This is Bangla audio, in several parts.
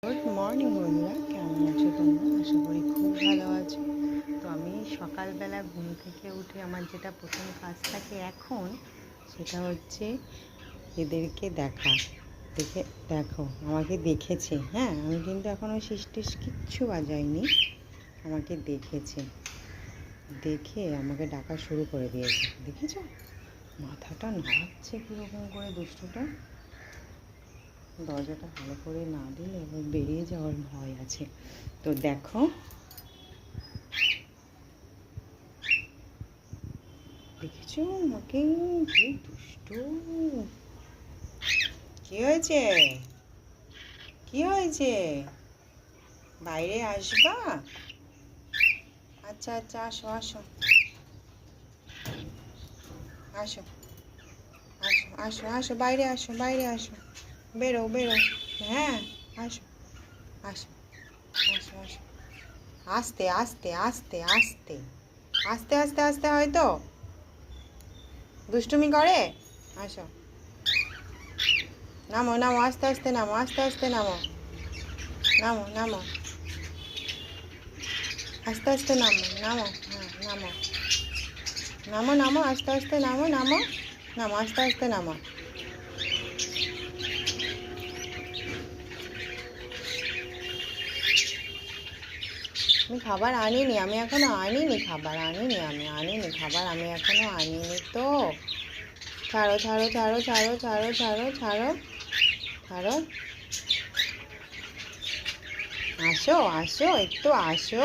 গুড মর্নিং বন্ধুরা, কেমন আছো তোমরা? আশা করি খুব ভালো আছো। তো আমি সকালবেলা ঘুম থেকে উঠে আমার যেটা প্রথম কাজ থাকে এখন, সেটা হচ্ছে এদেরকে দেখো আমাকে দেখেছে। হ্যাঁ, আমি কিন্তু এখনও শিস কিচ্ছু বাজাইনি। আমাকে দেখেছে, দেখে আমাকে ডাকা শুরু করে দিয়েছে। দেখেছো মাথাটা নাড়াচ্ছে কীরকম করে দুষ্টুটা। দরজাটা ভালো করে না দিলে এবার বেরিয়ে যাওয়ার ভয় আছে। তো দেখো, দেখেছো আমাকে? কি দুষ্টু! কি হয়েছে? কি হয়েছে? বাইরে আসবা? আচ্ছা আচ্ছা, আসো আসো আসো আসো আসো আসো, বাইরে আসো, বাইরে আসো, বেরো বেরো। হ্যাঁ, আসো আসো আসো আসো। আস্তে আস্তে আস্তে আস্তে আস্তে আস্তে আস্তে, হয়তো দুষ্টুমি করে। আসো, নামো নামো, আস্তে আস্তে নামো, আস্তে আস্তে নামো, নামো নামো, আস্তে আস্তে নামো, নামো, হ্যাঁ নামো, নামো নামো, আস্তে আস্তে নামো, নামো নামো, আস্তে আস্তে নামো। আমি খাবার আনিনি, আমি এখনো আনিনি খাবার, আমি এখনো আনিনি তো। ছাড়ো ছাড়ো ছাড়ো ছাড়ো ছাড়ো ছাড়ো ছাড়ো ছাড়ো। আসো আসো, একটু আসো,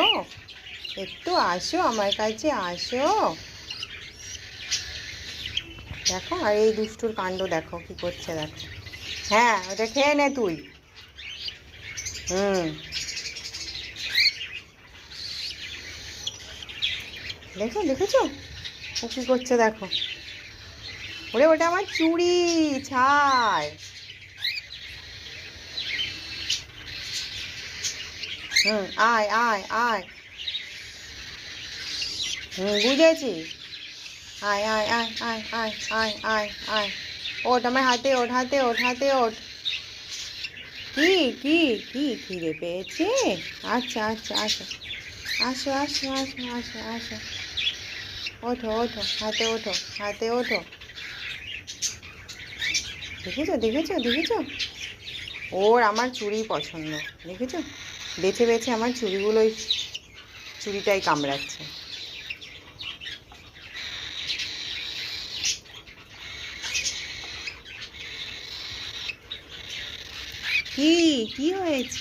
একটু আসো আমার কাছে, আসো। দেখো, আর এই দুষ্টুর কাণ্ড দেখো কি করছে, দেখো। হ্যাঁ, ওটা খেয়ে নে তুই। হুম, দেখেছো ও কি করছে, দেখো। ওরে, ওটা আমার চুড়ি, ছাড়। হুম, আয় আয় আয়। হুম, বুঝেছি। আয় আয় আয় আয় আয় আয় আয় আয়। ওঠ আমার হাতে, ওঠ হাতে, ওঠ হাতে, ওঠ। কি কি কি খিদে পেয়েছে? আচ্ছা আচ্ছা, আসো আসো আসো আসো আসো আসো। ওঠো ওঠো, হাতে ওঠো, হাতে ওঠো। দেখেছো দেখেছো দেখেছো, ওর আমার চুড়ি পছন্দ। দেখেছো, বেছে বেছে আমার চুড়িগুলোই, চুড়িটাই কামড়াচ্ছে। কি কি হয়েছে?